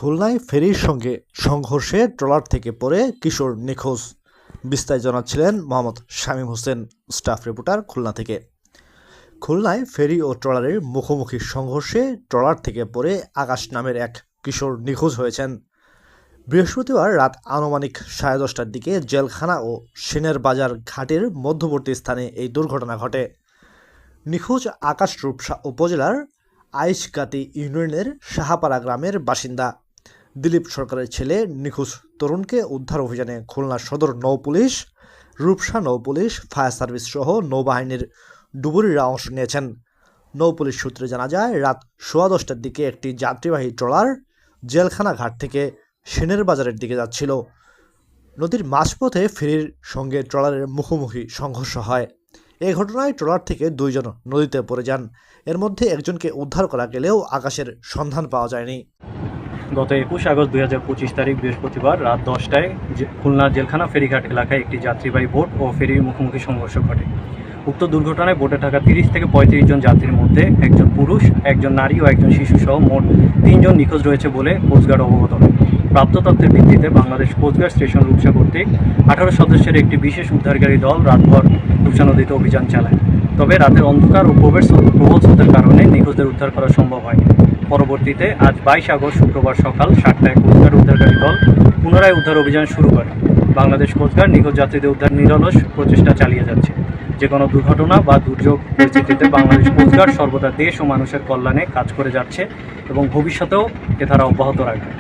খুলনায় ফেরির সঙ্গে সংঘর্ষে ট্রলার থেকে পড়ে কিশোর নিখোঁজ। বিস্তারিত জানাচ্ছিলেন মোহাম্মদ শামীম হোসেন, স্টাফ রিপোর্টার খুলনা থেকে। খুলনায় ফেরি ও ট্রলারের মুখোমুখি সংঘর্ষে ট্রলার থেকে পড়ে আকাশ নামের এক কিশোর নিখোঁজ হয়েছেন। বৃহস্পতিবার রাত আনুমানিক 10:30টার দিকে জেলখানা ও সেনের বাজার ঘাটের মধ্যবর্তী স্থানে এই দুর্ঘটনা ঘটে। নিখোঁজ আকাশ রূপসা উপজেলার আইশকাতি ইউনিয়নের সাহাপাড়া গ্রামের বাসিন্দা দিলীপ সরকারের ছেলে। নিখোঁজ তরুণকে উদ্ধার অভিযানে খুলনা সদর নৌপুলিশ, রূপসা নৌপুলিশ, ফায়ার সার্ভিস সহ নৌবাহিনীর ডুবুরিরা অংশ নিয়েছেন। নৌপুলিশ সূত্রে জানা যায়, রাত 10:15টার দিকে একটি যাত্রীবাহী ট্রলার জেলখানা ঘাট থেকে সেনের বাজারের দিকে যাচ্ছিল। নদীর মাঝপথে ফেরির সঙ্গে ট্রলারের মুখোমুখি সংঘর্ষ হয়। এই ঘটনায় ট্রলার থেকে 2 জন নদীতে পড়ে যান। এর মধ্যে একজনকে উদ্ধার করা গেলেও আকাশের সন্ধান পাওয়া যায়নি। গত 21 আগস্ট 2025 তারিখ বৃহস্পতিবার রাত 10টায় খুলনা জেলখানা ফেরিঘাট এলাকায় একটি যাত্রীবাহী বোট ও ফেরির মুখোমুখি সংঘর্ষ ঘটে। উক্ত দুর্ঘটনায় বোটে থাকা 30 থেকে 35 জন যাত্রীর মধ্যে একজন পুরুষ, একজন নারী ও একজন শিশু সহ মোট 3 জন নিখোঁজ রয়েছে বলে কোস্টগার্ড অবগত হয়। প্রাপ্ত তথ্যের ভিত্তিতে বাংলাদেশ কোস্টগার্ড স্টেশন রূপসা কর্তৃক 18 সদস্যের একটি বিশেষ উদ্ধারকারী দল রাতভর রূপসা নদীতে অভিযান চালায়। তবে রাতের অন্ধকার ও প্রবল স্রোতের কারণে নিখোঁজদের উদ্ধার করা সম্ভব হয়নি। পরবর্তীতে আজ 22 আগস্ট শুক্রবার সকাল 7টায় কোস্টগার্ড উদ্ধারকারী দল পুনরায় উদ্ধার অভিযান শুরু করে। বাংলাদেশ কোস্টগার্ড নিখোঁজ যাত্রীদের উদ্ধার নিরলস প্রচেষ্টা চালিয়ে যাচ্ছে। যে কোনো দুর্ঘটনা বা দুর্যোগ পরিস্থিতিতে বাংলাদেশ কোস্টগার্ড সর্বদা দেশ ও মানুষের কল্যাণে কাজ করে যাচ্ছে এবং ভবিষ্যতেও এ ধারা অব্যাহত রাখবে।